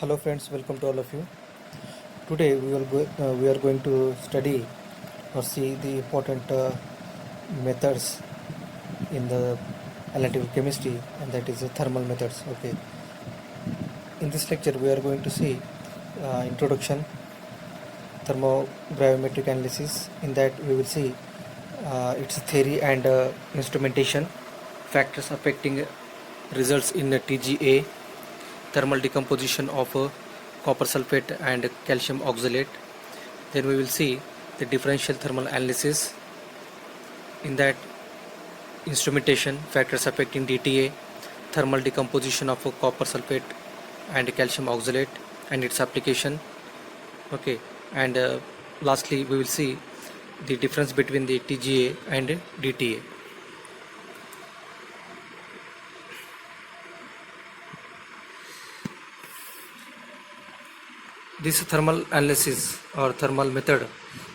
Hello friends, welcome to all of you. Today we are going to study or see the important methods in the analytical chemistry, and that is the thermal methods. Okay. In this lecture we are going to see introduction, thermogravimetric analysis. In that we will see its theory and instrumentation, factors affecting results in TGA, thermal decomposition of copper sulfate and calcium oxalate. Then we will see the differential thermal analysis. In that, instrumentation, factors affecting DTA, thermal decomposition of copper sulfate and calcium oxalate and its application. Okay, and lastly we will see the difference between the TGA and DTA. This thermal analysis or thermal method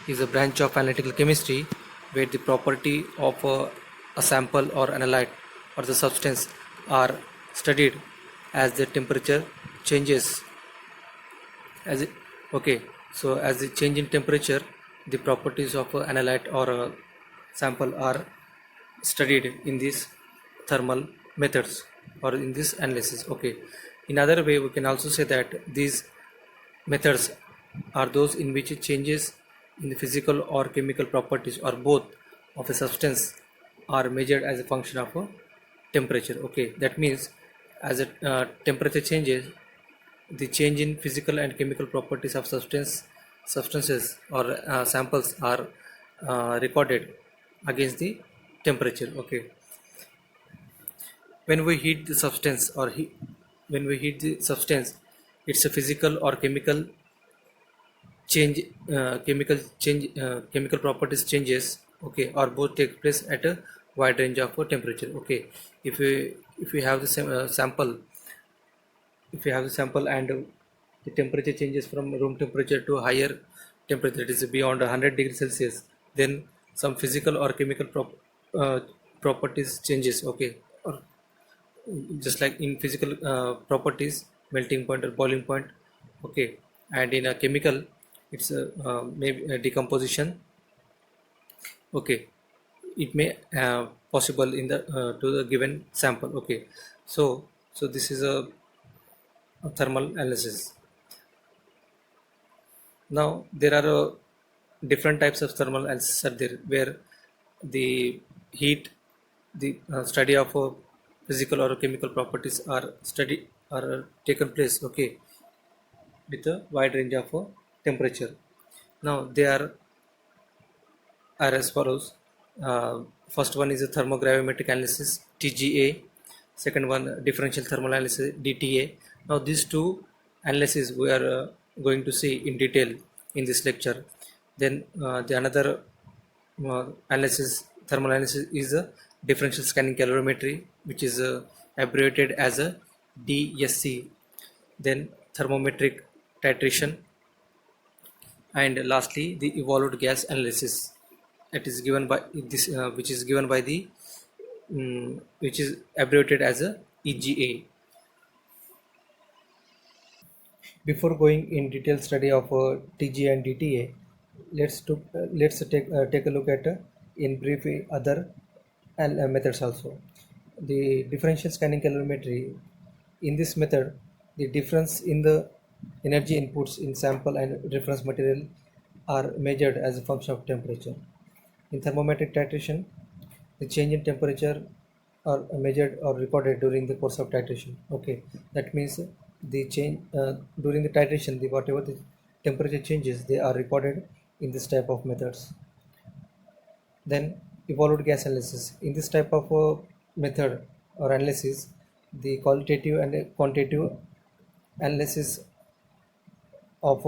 is a branch of analytical chemistry where the property of a sample or analyte or the substance are studied as the temperature changes. As it okay, so as the change in temperature, the properties of an analyte or a sample are studied in these thermal methods or in this analysis. Okay, in other way we can also say that these methods are those in which changes in the physical or chemical properties or both of a substance are measured as a function of a temperature. Okay, that means as a temperature changes, the change in physical and chemical properties of substances or samples are recorded against the temperature. Okay, when we heat the substance or when we heat the substance, it's a physical or change chemical properties changes, okay, or both take place at a wide range of temperature. Okay, if we have the sample, if you have the sample and the temperature changes from room temperature to higher temperature, it is beyond 100 degrees Celsius, then some physical or chemical properties changes. Okay, or just like in physical properties, melting point or boiling point. Okay, and in a chemical, it's maybe a decomposition. Okay, it may possible in the to the given sample. Okay, so this is a thermal analysis. Now there are different types of thermal analysis are there, where the heat, the study of physical or chemical properties are studied are taken place. Okay, with a wide range of temperature. Now they are as follows. First one is a thermogravimetric analysis (TGA). Second one, differential thermal analysis (DTA). Now these two analyses we are going to see in detail in this lecture. Then the another thermal analysis is a differential scanning calorimetry, which is abbreviated as a DSC. Then thermometric titration, and lastly the evolved gas analysis. It is given by this, which is given by the which is abbreviated as a EGA. Before going in detailed study of TGA and DTA, let's take a look at in brief other methods also. The differential scanning calorimetry. In this method, the difference in the energy inputs in sample and reference material are measured as a function of temperature. In thermometric titration, the change in temperature are measured or recorded during the course of titration. Okay, that means the change during the titration, the whatever the temperature changes, they are recorded in this type of methods. Then evolved gas analysis. In this type of method or analysis, the qualitative and quantitative analysis of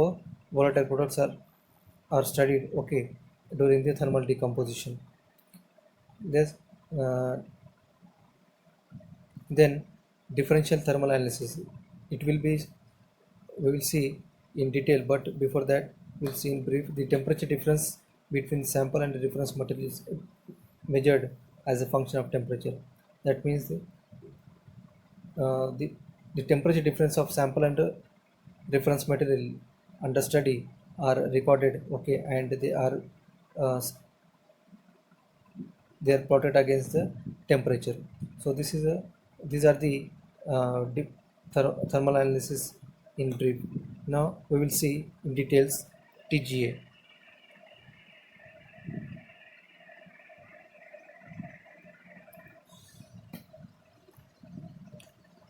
volatile products are studied. Okay, during the thermal decomposition. This then differential thermal analysis. It will be we will see in detail, but before that we'll see in brief the temperature difference between sample and the reference material is measured as a function of temperature. That means the temperature difference of sample and reference material under study are recorded, okay, and uh, they are plotted against the temperature. So these are the thermal analysis in brief. Now we will see in details TGA.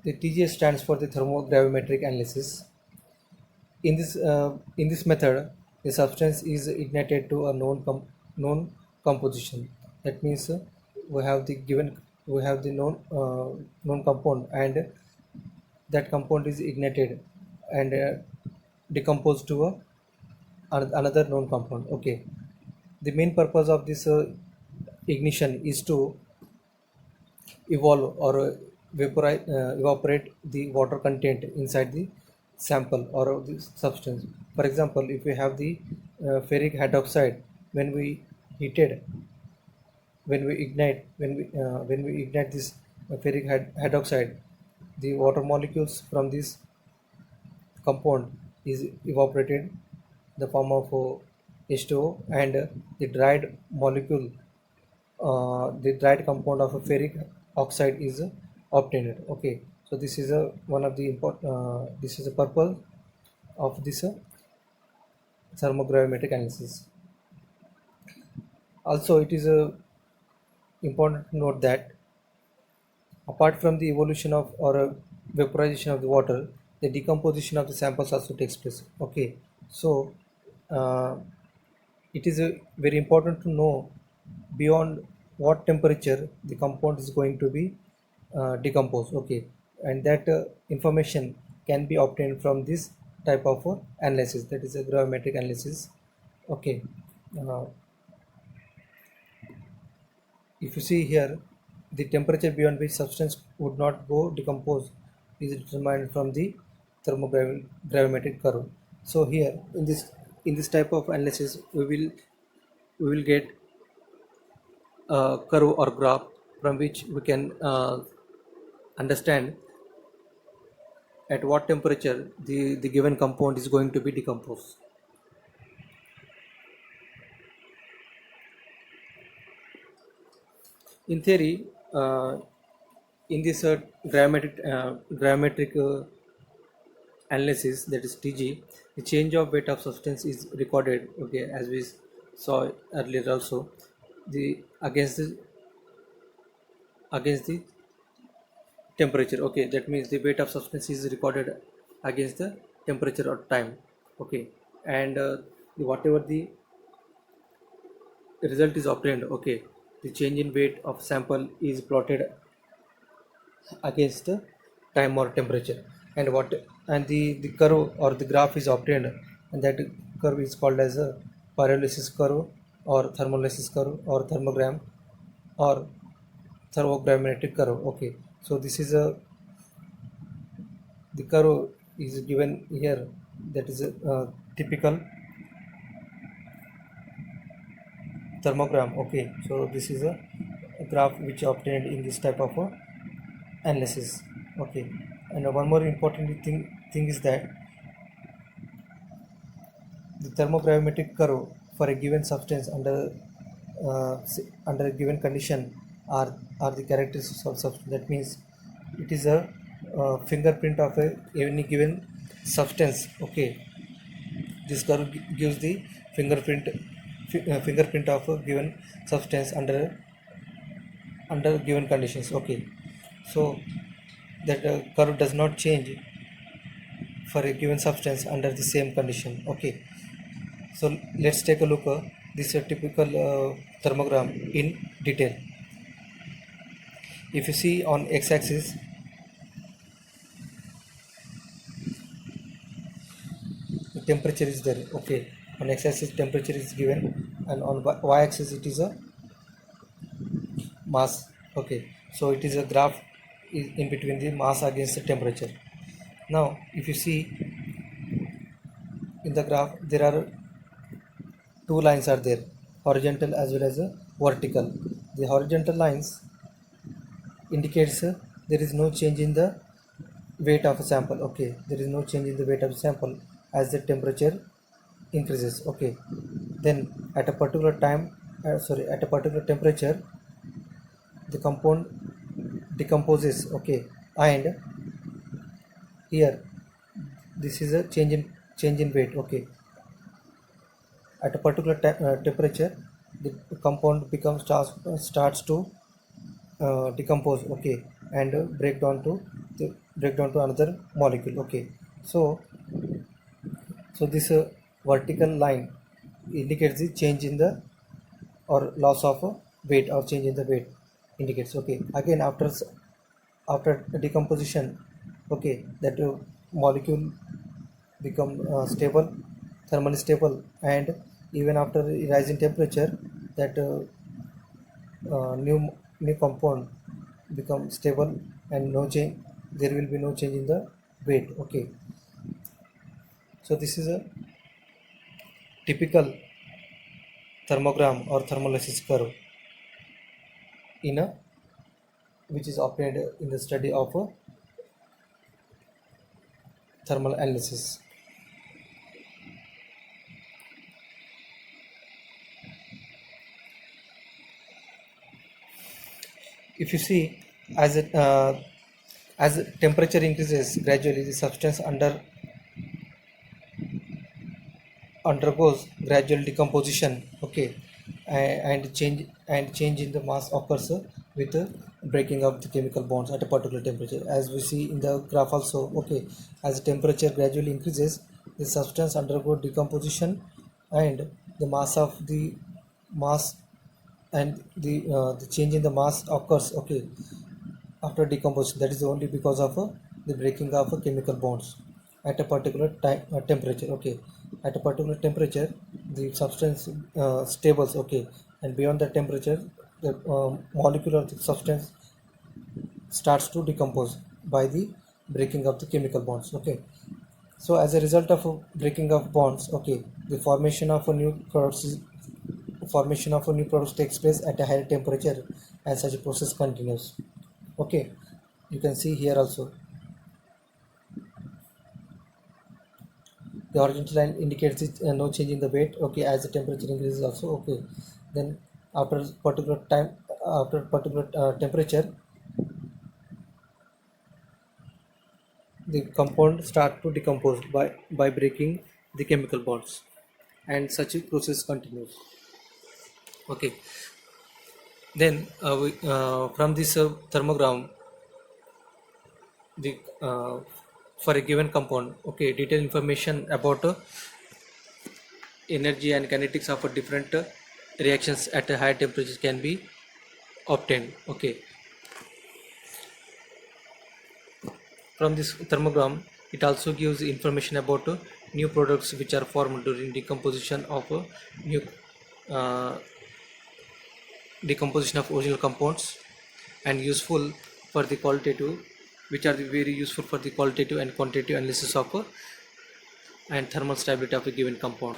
The TGA stands for the thermogravimetric analysis. In this method, the substance is ignited to a known composition. That means we have the known compound, and that compound is ignited and decomposed to another known compound. Okay, the main purpose of this ignition is to evolve or evaporate the water content inside the sample or the substance. For example, if we have the ferric hydroxide, when we heated, when we ignite this ferric hydroxide, the water molecules from this compound is evaporated in the form of H2O, and the dried molecule, the dried compound of a ferric oxide is obtained. Okay, so this is a one of the this is a purpose of this thermogravimetric analysis. Also, it is important to note that apart from the evolution of or vaporization of the water, the decomposition of the samples also takes place. Okay, so uh, it is very important to know beyond what temperature the compound is going to be decomposed. Okay, and that information can be obtained from this type of analysis, that is a gravimetric analysis. Okay, uh, if you see here, the temperature beyond which substance would not go decompose is determined from the thermogravimetric curve. So here in this type of analysis, we will get a curve or graph from which we can understand at what temperature the given compound is going to be decomposed. In theory, in this gravimetric analysis, that is TG, the change of weight of substance is recorded. Okay, as we saw earlier also, the against the temperature. Okay, that means the weight of substance is recorded against the temperature or time. Okay, and whatever the result is obtained, okay, the change in weight of sample is plotted against the time or temperature, and the curve or the graph is obtained, and that curve is called as a pyrolysis curve or thermolysis curve or thermogram or thermogravimetric curve. Okay, so this is a the curve is given here, that is a typical thermogram. Okay, so this is a graph which obtained in this type of analysis. Okay, and one more important thing is that the thermogravimetric curve for a given substance under a given condition are the characteristics of substance. That means it is a fingerprint of any given substance. Okay, this curve gives the fingerprint of a given substance under given conditions. Okay, so that curve does not change for a given substance under the same condition. Okay, so let's take a look this typical thermogram in detail. If you see on x-axis, the temperature is there. Okay, on x-axis temperature is given, and on y-axis it is a mass. Okay, so it is a graph in between the mass against the temperature. Now if you see in the graph, there are two lines are there, horizontal as well as a vertical. The horizontal lines indicates there is no change in the weight of a sample. Okay, there is no change in the weight of the sample as the temperature increases. Okay, then at a particular time, at a particular temperature, the compound decomposes. Okay, and here this is a change in weight. Okay, at a particular temperature, the compound starts to decompose. Okay, and break down to another molecule. Okay, so this vertical line indicates the change in the or loss of weight or change in the weight indicates. Okay, again after decomposition, okay, that molecule become stable, thermally stable, and even after rising temperature, that new compound become stable, and no change, there will be no change in the weight. Okay, so this is a typical thermogram or thermolysis curve in a which is obtained in the study of thermal analysis. If you see, as it as temperature increases gradually, the substance undergoes gradual decomposition. Okay, and change in the mass occurs with the breaking of the chemical bonds at a particular temperature, as we see in the graph also. Okay, as the temperature gradually increases, the substance undergo decomposition, and the mass the change in the mass occurs. Okay, after decomposition, that is only because of the breaking of chemical bonds at a particular time temperature. Okay, at a particular temperature, the substance stables. Okay, and beyond that temperature, the molecule of the substance starts to decompose by the breaking of the chemical bonds. Okay, so as a result of breaking of bonds, okay, the formation of a new products takes place at a higher temperature, and such a process continues. Okay, you can see here also the horizontal line indicates no change in the weight. Okay, as the temperature increases also. Okay, then after particular time, after particular temperature, the compound start to decompose by breaking the chemical bonds, and such a process continues. Okay, then from this thermogram, the for a given compound, okay, detailed information about energy and kinetics of a different reactions at a higher temperature can be obtained. Okay, from this thermogram, it also gives information about new products which are formed during decomposition of new uh, decomposition of original compounds, and useful for the qualitative, which are very useful for the qualitative and quantitative analysis of and thermal stability of a given compound.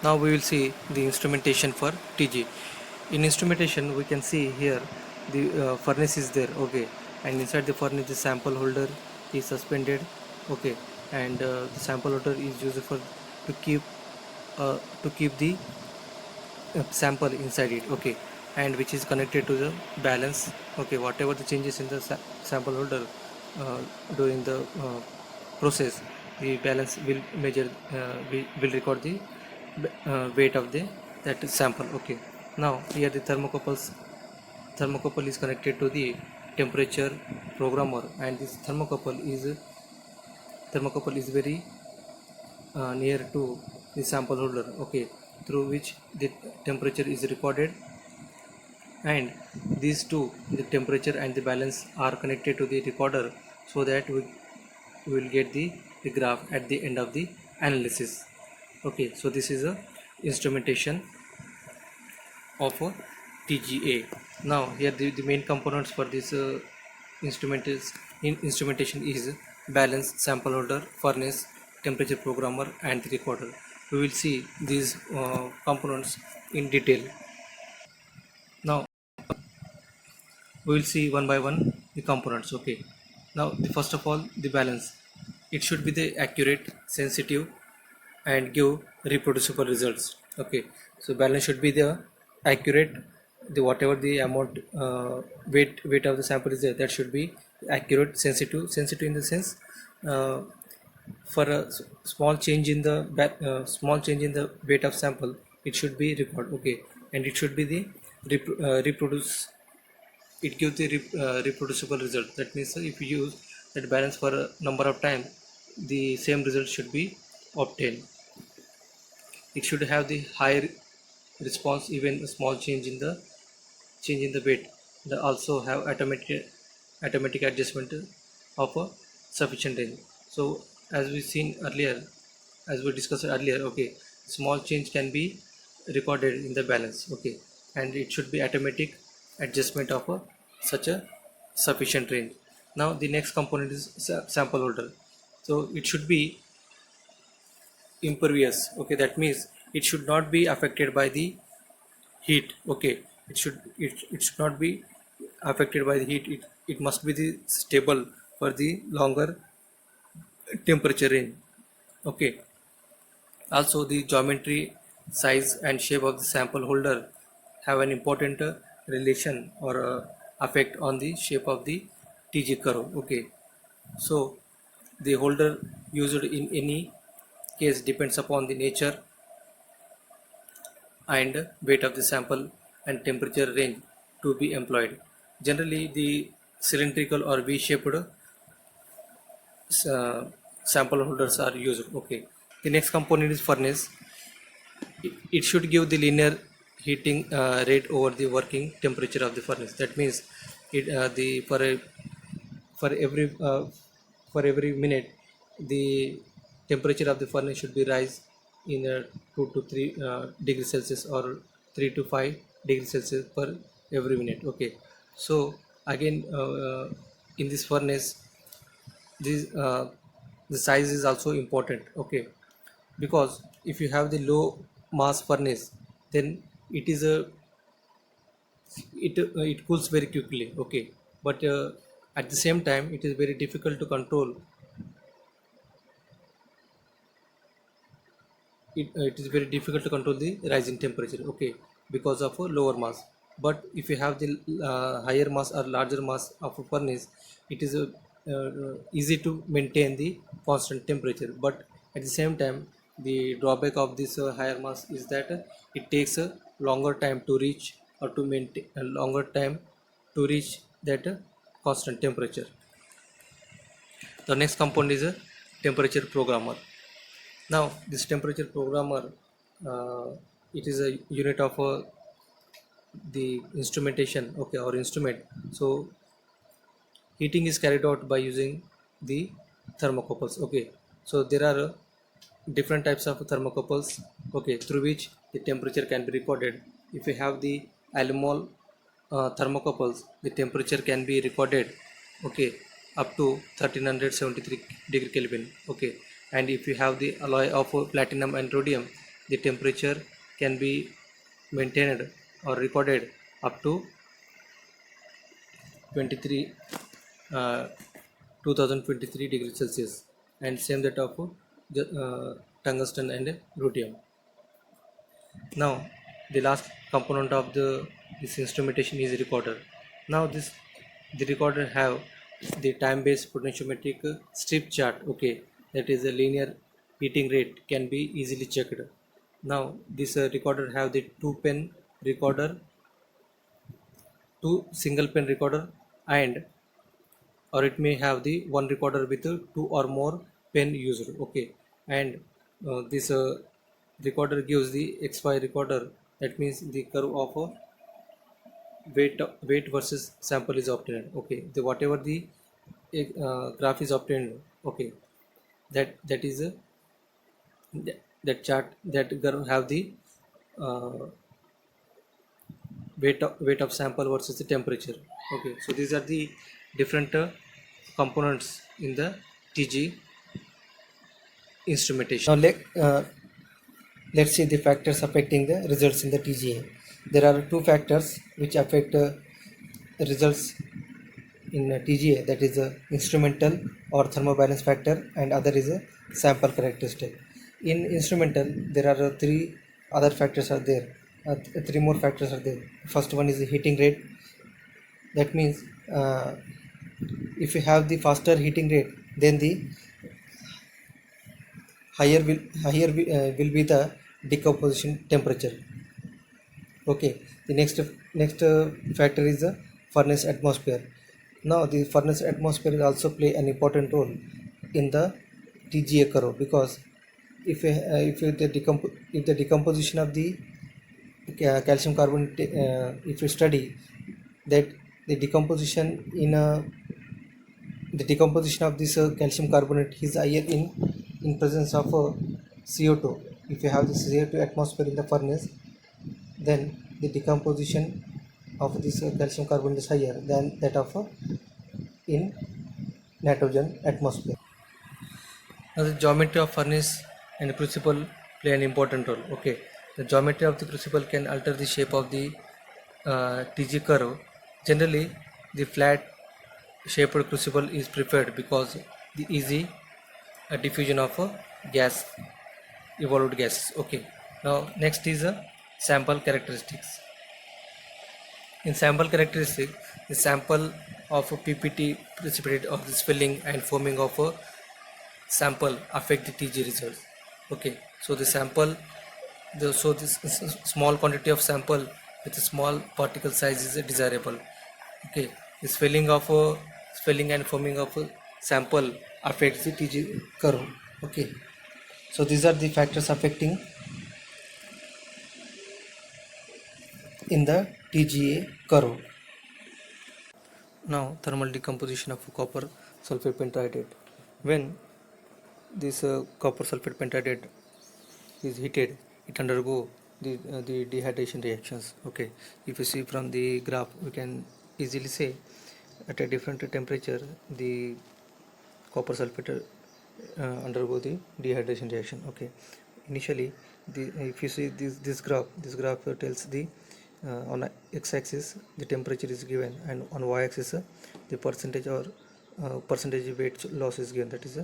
Now we will see the instrumentation for TG. In instrumentation, we can see here the furnace is there. Okay, and inside the furnace the sample holder is suspended. Okay, and the sample holder is used for to keep the sample inside it. Okay, and which is connected to the balance. Okay, whatever the changes in the sample holder uh, during the process, the balance will measure, will record the weight of the that sample. Okay, now here the thermocouple is connected to the temperature programmer, and this thermocouple is very near to the sample holder. Okay, through which the temperature is recorded, and these two, the temperature and the balance, are connected to the recorder, so that we will get the graph at the end of the analysis. Okay, so this is a instrumentation of a TGA. Now here the main components for this instrumentation is balance, sample holder, furnace, temperature programmer, and the recorder. We will see these components in detail. Now we will see one by one the components. Okay, Now, first of all, the balance. It should be the accurate, sensitive, and give reproducible results. Okay, so balance should be the accurate, the whatever the amount weight of the sample is there, that should be accurate, sensitive in the sense, uh, for a small change in the small change in the weight of sample, it should be record. Okay, and it should be the reproduce, it gives the reproducible result. That means if you use that balance for a number of time, the same result should be obtained. It should have the high response, even a small change in the weight. They also have automatic adjustment of a sufficient range. So as we seen earlier, as we discussed earlier, okay, small change can be recorded in the balance. Okay, and it should be automatic adjustment of a such a sufficient range. Now the next component is sample holder. So it should be impervious. Okay, that means it should not be affected by the heat. Okay, it should not be affected by the heat. It must be the stable for the longer temperature range. Okay, also the geometry, size and shape of the sample holder have an important relation or effect on the shape of the TG curve. Okay, so the holder used in any case depends upon the nature and weight of the sample and temperature range to be employed. Generally, the cylindrical or V-shaped uh, sample holders are used. Okay. The next component is furnace. It should give the linear heating rate over the working temperature of the furnace. That means it the for every uh, for every minute, the temperature of the furnace should be rise in 2 to 3 degrees Celsius, or 3 to 5 degrees Celsius per every minute. Okay, so again, in this furnace, this the size is also important. Okay, because if you have the low mass furnace, then it is a it cools very quickly. Okay, but at the same time, it is very difficult to control. It is very difficult to control the rising temperature. Okay, because of a lower mass. But if you have the higher mass or larger mass of a furnace, it is easy to maintain the constant temperature. But at the same time, the drawback of this higher mass is that it takes a longer time to reach, or to maintain a longer time to reach that constant temperature. The next component is a temperature programmer. Now, this temperature programmer, it is a unit of the instrumentation, okay, or instrument. So, heating is carried out by using the thermocouples. Okay, so there are different types of thermocouples. Okay, through which the temperature can be recorded. If you have the alumol thermocouples, the temperature can be recorded. Okay, up to 1373 degree Kelvin. Okay, and if you have the alloy of platinum and rhodium, the temperature can be maintained or recorded up to 23 uh, 2023 degrees Celsius, and same that of tungsten and rhodium. Now, the last component of this instrumentation is recorder. Now, the recorder have the time-based potentiometric strip chart. Okay, that is a linear heating rate can be easily checked. Now, this recorder have the two pen recorder, two single pen recorder, and or it may have the one recorder with two or more pen used. Okay, and this recorder gives the xy recorder. That means the curve of weight versus sample is obtained. Okay, the whatever the graph is obtained. Okay, that is that chart, that curve have the uh, weight of sample versus the temperature. Okay, so these are the different components in the TG instrumentation. Now let's see the factors affecting the results in the TGA. There are two factors which affect results in TGA, that is a instrumental or thermobalance factor, and other is a sample characteristic. In instrumental, there are three other factors are there. Three more factors are there. First one is the heating rate. That means if you have the faster heating rate, then the higher will be the decomposition temperature. Okay, the next factor is the furnace atmosphere. Now the furnace atmosphere will also play an important role in the TGA curve, because if the decomposition of the calcium carbonate, if you study that the decomposition in the decomposition of this calcium carbonate is higher in presence of CO2. If you have the CO2 atmosphere in the furnace, then the decomposition of this calcium carbonate is higher than that of in nitrogen atmosphere. Now the geometry of furnace and crucible play an important role. Okay, the geometry of the crucible can alter the shape of the TG curve. Generally, the flat shaped crucible is preferred because the easy diffusion of gas, evolved gases. Okay, now next is sample characteristics. In sample characteristics, the sample of a PPT precipitate of the swelling and foaming of a sample affect the TG results. Okay, so the sample, so this small quantity of sample with a small particle size is desirable. Okay, the swelling and foaming of a sample affects the TG curve. Okay, so these are the factors affecting in the TGA curve. Now thermal decomposition of copper sulfate pentahydrate. When this copper sulfate pentahydrate is heated, it undergo the dehydration reactions. Okay, if you see from the graph, we can easily say at a different temperature the copper sulfate undergo the dehydration reaction. Okay, initially if you see this graph tells the on x-axis the temperature is given, and on y-axis the percentage or percentage weight loss is given, that is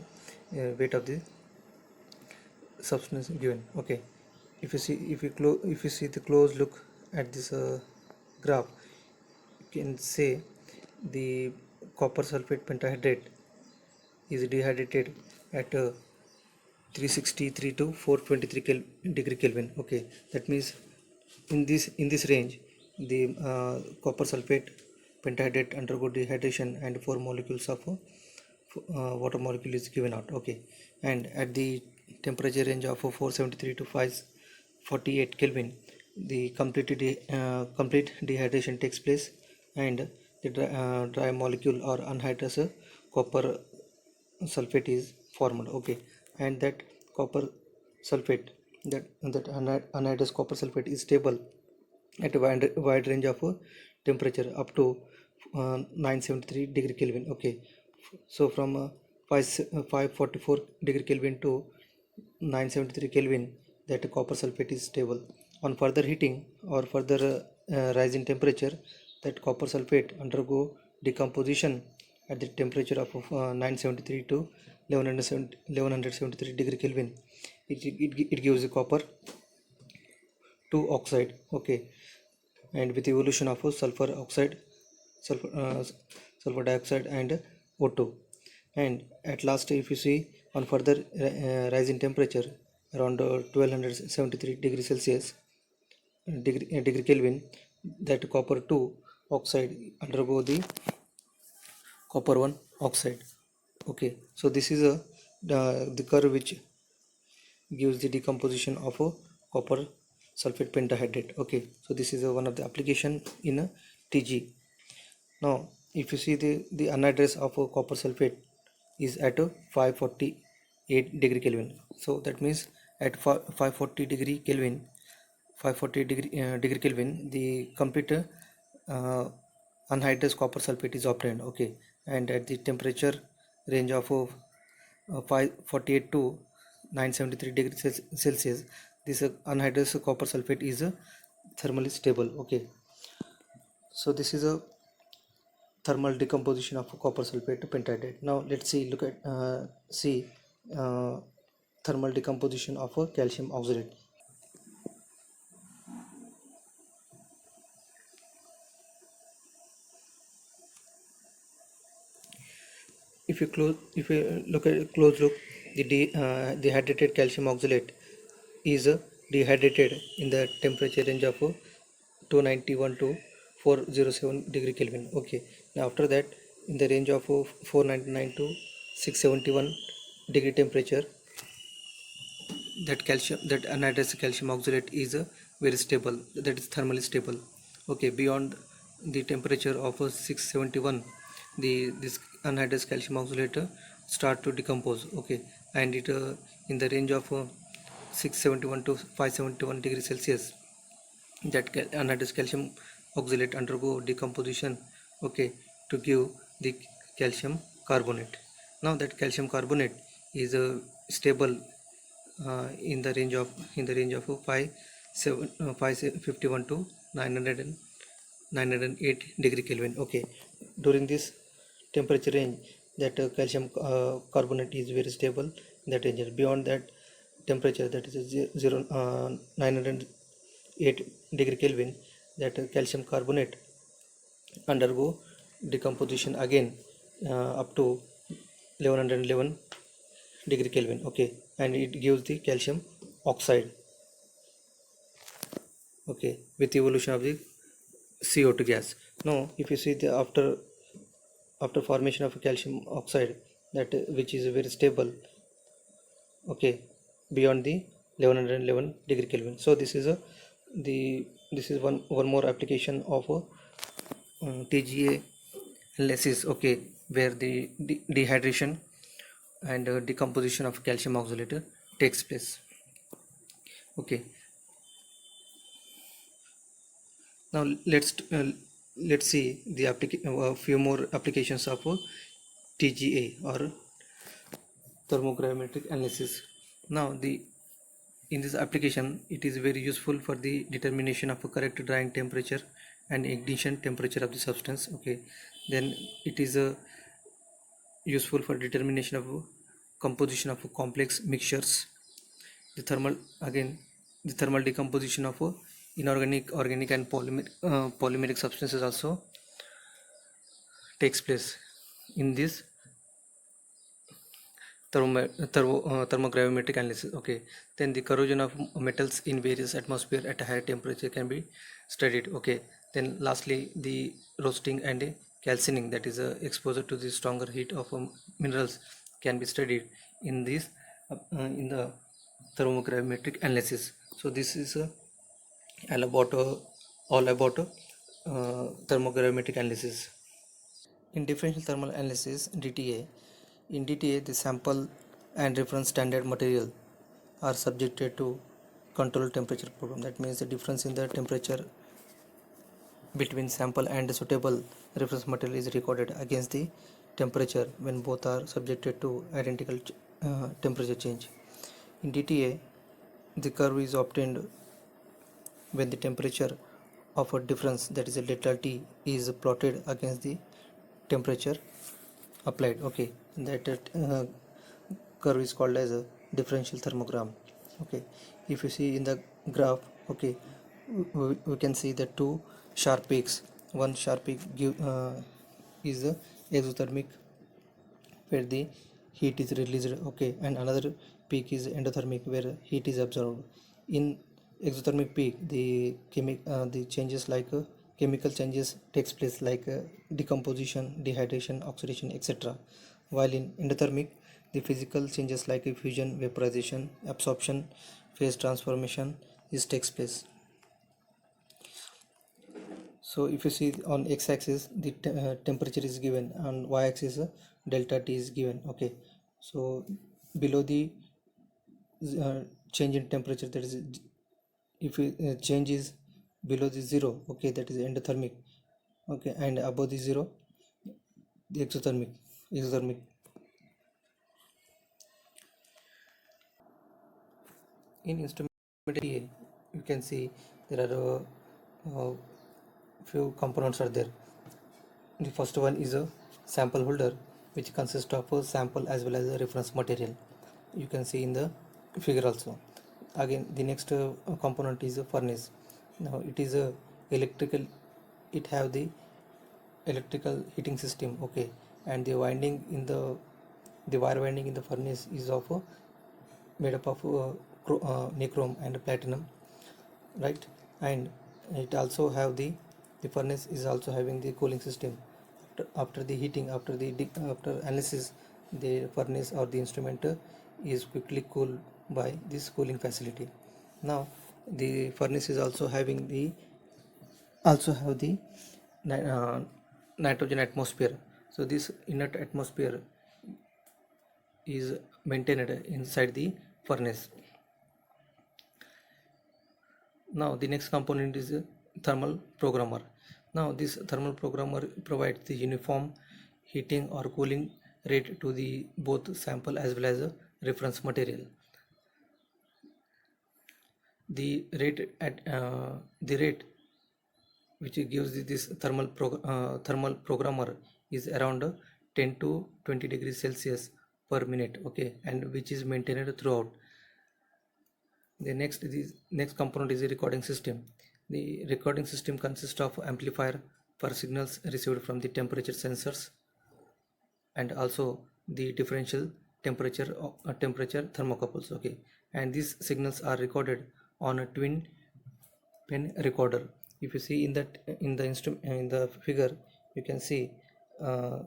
weight of the substance given. Okay, if you see the close look at this graph, you can say the copper sulfate pentahydrate is dehydrated at 363 to 423 degree Kelvin. Okay, that means in this range the copper sulfate pentahydrate undergo dehydration and 4 molecules of water molecule is given out. Okay, and at the temperature range of 473 to 548 Kelvin, the complete dehydration takes place, and the dry molecule or anhydrous copper sulfate is formed. Okay, and that copper sulfate, that anhydrous copper sulfate is stable at a wide range of temperature up to 973 degree Kelvin. Okay, so from 544 degree Kelvin to 973 Kelvin, that copper sulfate is stable. On further heating or further rise in temperature, that copper sulfate undergo decomposition at the temperature of 973 to 1173 degree Kelvin. It gives the copper 2 oxide. Okay, and with evolution of sulfur oxide, sulfur, uh, sulfur dioxide and O2. And at last, if you see on further rise in temperature around 1273 degree Celsius, degree Kelvin, that copper 2 oxide undergo the copper 1 oxide. Okay, so this is the curve which gives the decomposition of a copper sulfate pentahydrate. Okay, so this is one of the application in a TG. Now if you see the anhydrous of a copper sulfate is at a 548 degree Kelvin, so that means at 540 degree Kelvin, 540 degree Kelvin, the complete anhydrous copper sulfate is obtained. Okay, and at the temperature range of 548 to 973 degrees Celsius, this anhydrous copper sulfate is thermally stable. Okay, so this is a thermal decomposition of copper sulfate to pentadiene. Now let's see uh, thermal decomposition of calcium oxalate. If you look at a close look, dehydrated calcium oxalate is dehydrated in the temperature range of 291 to 407 degree Kelvin. Okay, now after that, in the range of 499 to 671 degree temperature, that anhydrous calcium oxalate is very stable, that is thermally stable. Okay, beyond the temperature of 671, the this anhydrous calcium oxalate start to decompose. Okay, and it in the range of 671 to 571 degrees Celsius, that anhydrous calcium oxalate undergo decomposition. Okay, to give the calcium carbonate. Now that calcium carbonate is stable in the range of 551 to 900 and 908 degree Kelvin. Okay, during this temperature range, that calcium carbonate is very stable in that range. Beyond that temperature, that is 908 degree Kelvin, that calcium carbonate undergo decomposition again up to 1111 degree Kelvin. Okay, and it gives the calcium oxide. Okay, with evolution of the CO2 gas. Now if you see the after formation of calcium oxide, that which is very stable. Okay, beyond the 1111 degree Kelvin. So this is a the this is one more application of TGA analysis. Okay, where the dehydration and decomposition of calcium oxalate takes place. Okay, now let's see the few more applications of TGA or thermogravimetric analysis. Now the in this application, it is very useful for the determination of a correct drying temperature and ignition temperature of the substance. Okay, then it is useful for determination of composition of complex mixtures. The thermal again the thermal decomposition of inorganic, organic and polymeric substances also takes place in this thermogravimetric analysis. Okay, then the corrosion of metals in various atmosphere at a higher temperature can be studied. Okay, then lastly the roasting and calcining, that is exposure to the stronger heat of minerals, can be studied in this in the thermogravimetric analysis. So this is all about thermogravimetric analysis. In differential thermal analysis (DTA), in DTA the sample and reference standard material are subjected to control temperature problem. That means the difference in the temperature between sample and suitable reference material is recorded against the temperature when both are subjected to identical temperature change. In DTA, the curve is obtained when the temperature of a difference, that is a delta T, is plotted against the temperature applied. Okay, that curve is called as a differential thermogram. Okay, if you see in the graph, okay, we can see the two sharp peaks. One sharp peak is the exothermic, where the heat is released. Okay, and another peak is endothermic, where heat is absorbed. In exothermic peak, the changes like chemical changes takes place, like decomposition, dehydration, oxidation, etc., while in endothermic the physical changes like fusion, vaporization, absorption, phase transformation is takes place. So if you see on x-axis the temperature is given, on y-axis delta T is given. Okay, so below the uh, change in temperature, that is if change is below the zero, okay, that is endothermic. Okay, and above the zero, the exothermic. In instrument A, you can see there are few components are there. The first one is a sample holder, which consists of a sample as well as a reference material. You can see in the figure also. Again, the next component is a furnace. Now it is a electrical. It have the electrical heating system. Okay, and the winding in the wire winding in the furnace is of made up of nichrome and platinum, right? And it also have the furnace is also having the cooling system. After the heating, after analysis, the furnace or the instrument is quickly cooled by this cooling facility. Now the furnace is also having the also have the nitrogen atmosphere. So this inert atmosphere is maintained inside the furnace. Now the next component is a thermal programmer. Now this thermal programmer provides the uniform heating or cooling rate to the both sample as well as a reference material. The rate which gives this thermal programmer is around 10 to 20 degrees Celsius per minute. Okay, and which is maintained throughout. The next component is the recording system. The recording system consists of amplifier for signals received from the temperature sensors and also the differential temperature thermocouples. Okay, and these signals are recorded on a twin pen recorder. If you see in the figure, you can see uh,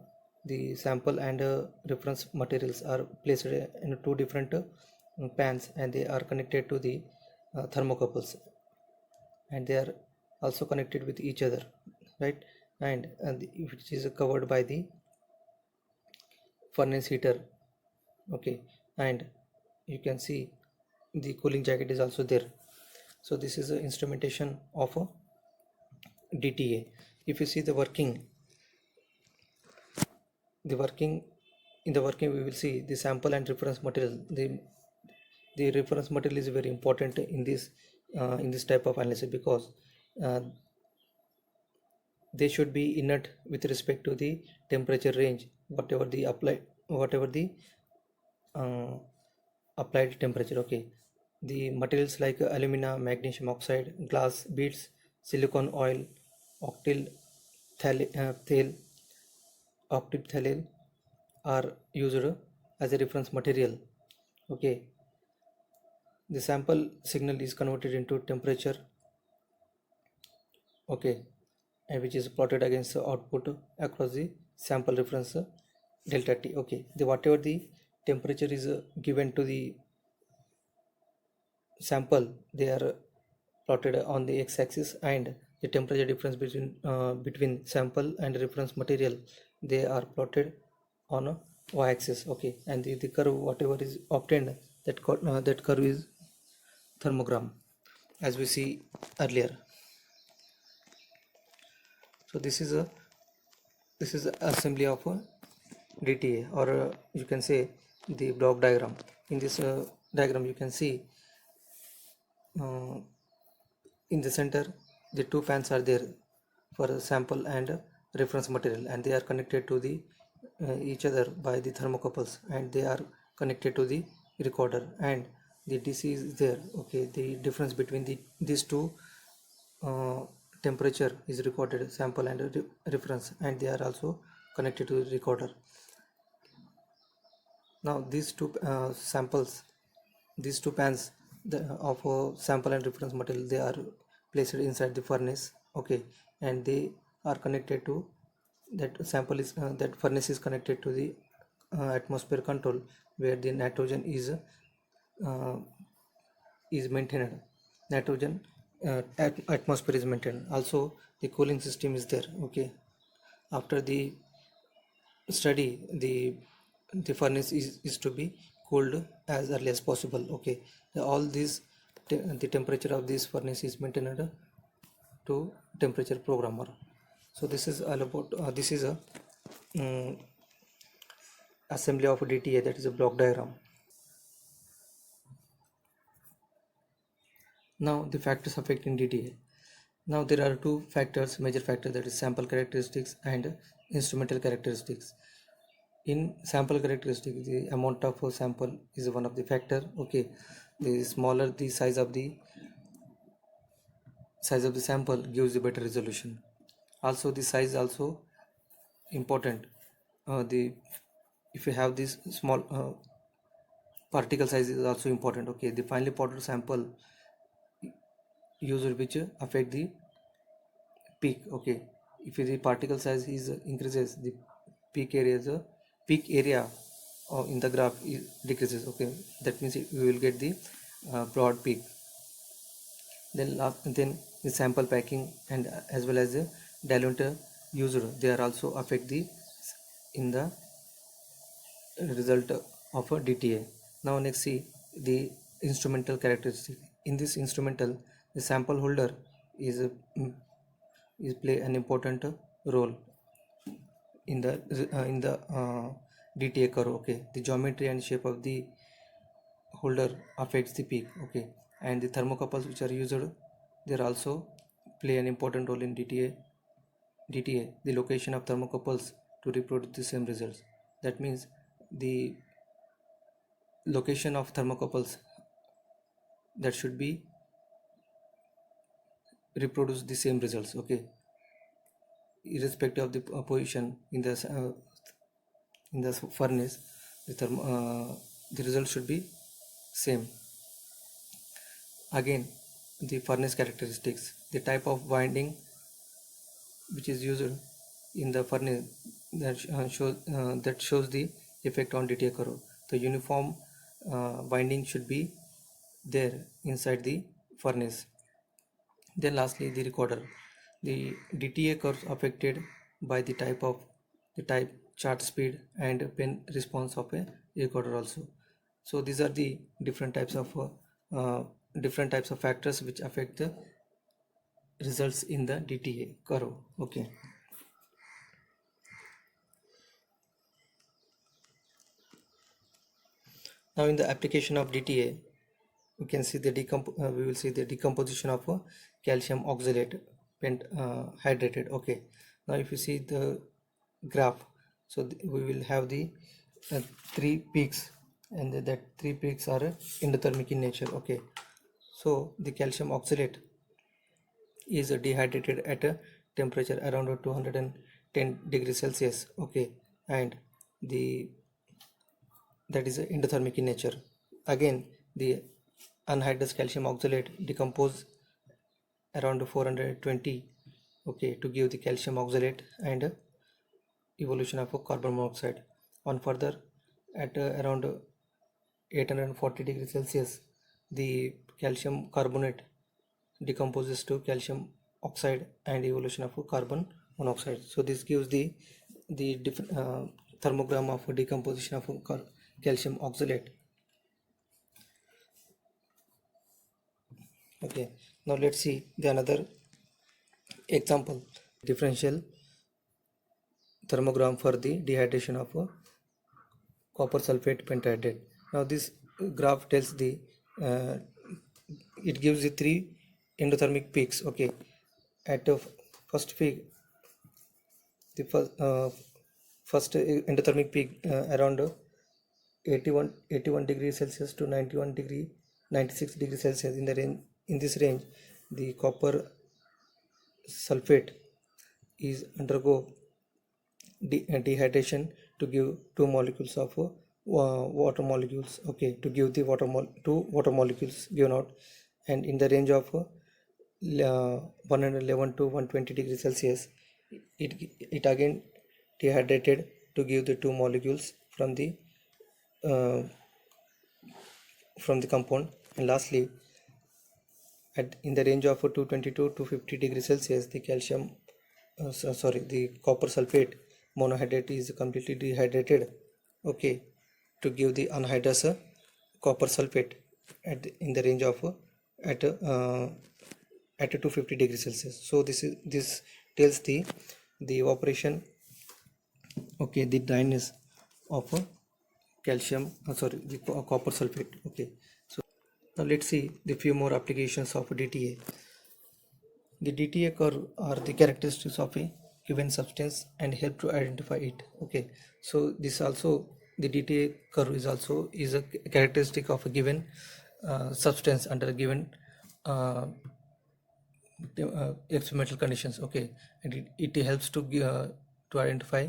the sample and reference materials are placed in two different pans, and they are connected to the thermocouples, and they are also connected with each other, right? And which is covered by the furnace heater. Okay, and you can see the cooling jacket is also there. So this is the instrumentation of a DTA. If you see the working in the working, we will see the sample and reference material. The reference material is very important in this type of analysis, because uh, they should be inert with respect to the temperature range, whatever the uh, applied temperature. Okay, the materials like alumina, magnesium oxide, glass beads, silicon oil, octyl thale octylphthalate are used as a reference material. Okay, the sample signal is converted into temperature. Okay, and which is plotted against the output across the sample reference delta t. Okay, the whatever the temperature is given to the sample, they are plotted on the x-axis, and the temperature difference between sample and reference material, they are plotted on a y-axis. Okay, and the curve whatever is obtained, that curve is thermogram, as we see earlier. So this is a assembly of a DTA, or you can say the block diagram. In this diagram, you can see uh, in the center the two fans are there for a sample and reference material, and they are connected to the each other by the thermocouples, and they are connected to the recorder, and the DC is there. Okay, the difference between these two uh, temperature is recorded, sample and reference, and they are also connected to the recorder. Now these two these two pans of sample and reference material, they are placed inside the furnace. Okay, and they are connected to that furnace is connected to the atmosphere control, where the nitrogen uh, is maintained. Nitrogen atmosphere is maintained. Also the cooling system is there. Okay, after the study, the furnace is to be cooled as early as possible. Okay, all these the temperature of this furnace is maintained to temperature programmer. So this is all about this is a um, assembly of DTA, that is a block diagram. Now the factors affecting DTA. Now there are two factors, major factors, that is sample characteristics and instrumental characteristics. In sample characteristic, the amount of a sample is one of the factor. Okay, the smaller the size of the sample gives a better resolution. Also the size also important. The if you have this small particle size is also important. Okay, the finely powdered sample used which affect the peak. Okay, if the particle size is increases, the peak area in the graph decreases. Okay, that means we will get the broad peak. Then the sample packing and as well as the diluent used, they are also affect the in the result of a DTA. Now next see the instrumental characteristic. In this instrumental, the sample holder is is play an important role in the DTA curve. Okay, the geometry and shape of the holder affects the peak. Okay, and the thermocouples which are used, they also play an important role in DTA. The location of thermocouples to reproduce the same results. That means the location of thermocouples that should be reproduce the same results. Okay, irrespective of the position in the furnace, the result should be same. Again, the furnace characteristics, the type of winding which is used in the furnace, that shows the effect on DTA curve. The uniform winding should be there inside the furnace. Then lastly, the recorder. The DTA curves affected by the type, chart speed and pen response of a recorder also. So these are the uh, different types of factors which affect the results in the DTA curve. Okay. Now in the application of DTA, we can see we will see the decomposition of calcium oxalate hydrated. Okay, now if you see the graph, so we will have the uh, three peaks, and that three peaks are endothermic in nature. Okay, so the calcium oxalate is dehydrated at a temperature around 210 degrees Celsius. Okay, and the that is endothermic in nature. Again, the anhydrous calcium oxalate decompose around 420, okay, to give the calcium oxalate and evolution of a carbon monoxide. On further, at around 840 degrees Celsius, the calcium carbonate decomposes to calcium oxide and evolution of a carbon monoxide. So this gives the different thermogram of decomposition of calcium oxalate. Okay, now let's see the another example, differential thermogram for the dehydration of copper sulfate pentahydrate. Now this graph tells uh, it gives the three endothermic peaks. Okay, at the first peak, the first endothermic peak around 81 degrees Celsius to 96 degrees Celsius. In this range, the copper sulfate is undergo dehydration to give two molecules of water molecules. Okay, to give the two water molecules given out, and in the range of 111 to 120 degrees Celsius, it again dehydrated to give the two molecules uh, from the compound. And lastly, at in the range of 222 to 50 degrees Celsius, the the copper sulfate monohydrate is completely dehydrated. Okay, to give the anhydrous copper sulfate in the range of at uh, at 250 degrees Celsius. So this tells the evaporation. Okay, the dryness of calcium. The copper sulfate. Okay, so now let's see the few more applications of DTA. The DTA curve are the characteristics of a given substance and help to identify it. Okay, so this also, the DTA curve is also is a characteristic of a given substance under a given uh, experimental conditions. Okay, and it helps to identify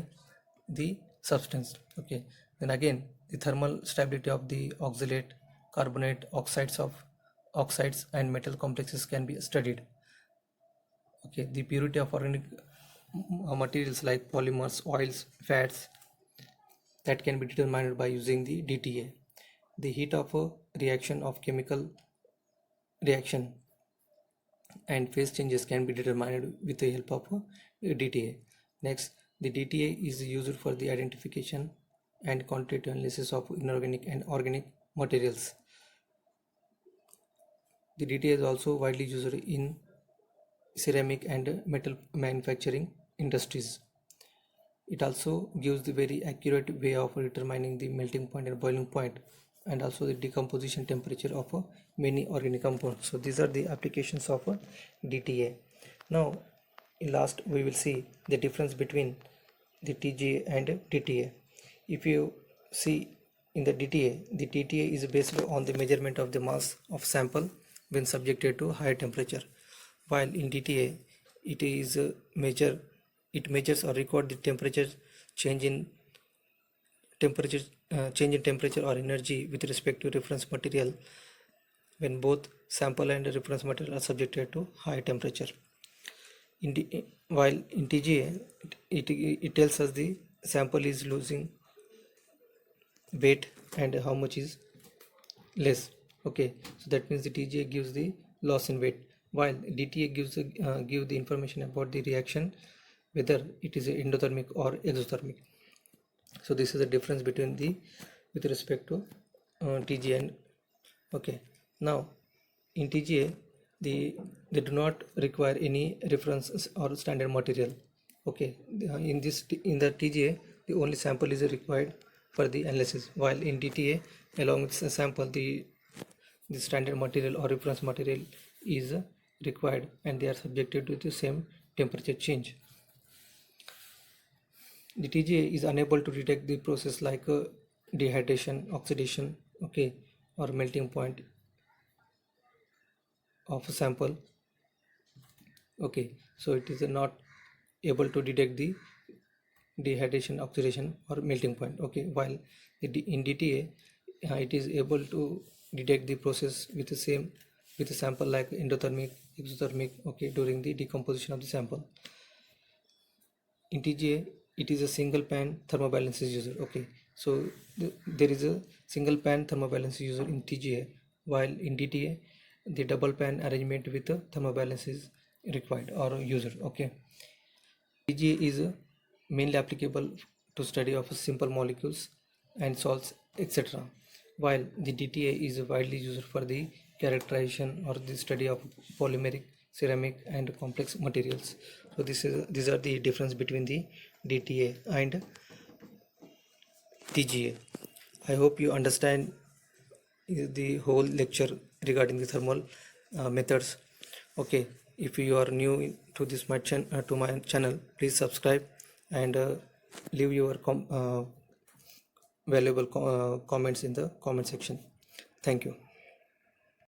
the substance. Okay, then again the thermal stability of the oxalate, carbonate, oxides and metal complexes can be studied. Okay, the purity of organic materials like polymers, oils, fats, that can be determined by using the DTA. The heat of a reaction of chemical reaction and phase changes can be determined with the help of DTA. Next, the DTA is used for the identification and quantitative analysis of inorganic and organic materials. The DTA is also widely used in ceramic and metal manufacturing industries. It also gives the very accurate way of determining the melting point and boiling point, and also the decomposition temperature of many organic compounds. So these are the applications of DTA. Now in last we will see the difference between the TGA and DTA. If you see in the DTA, the TTA is based on the measurement of the mass of sample when subjected to higher temperature, while in DTA it is it measures or record the change in temperature change in temperature or energy with respect to reference material when both sample and reference material are subjected to high temperature. While in TGA it tells us the sample is losing weight and how much is less. Okay, so that means the TGA gives the loss in weight, while DTA give the information about the reaction, whether it is endothermic or exothermic. So this is the difference between the with respect to TGA and okay. Now in TGA they do not require any reference or standard material. Okay, in the TGA the only sample is required for the analysis, while in DTA along with the sample the standard material or reference material is required and they are subjected to the same temperature change. The TGA is unable to detect the process like dehydration, oxidation, okay, or melting point of a sample. Okay, so it is not able to detect the dehydration, oxidation, or melting point. Okay, while in DTA it is able to detect the process with the same with a sample like endothermic, exothermic, okay, during the decomposition of the sample. In TGA it is a single pan thermobalances user. Okay, so there is a single pan thermobalance user in TGA, while in DTA the double pan arrangement with the thermobalance is required or user. Okay, TGA is mainly applicable to study of simple molecules and salts, etc., while the DTA is widely used for the characterization or the study of polymeric, ceramic, and complex materials. So these are the difference between the DTA and TGA. I hope you understand the whole lecture regarding the thermal methods. Okay, if you are new to to my channel, please subscribe and leave your valuable comments in the comment section. Thank you.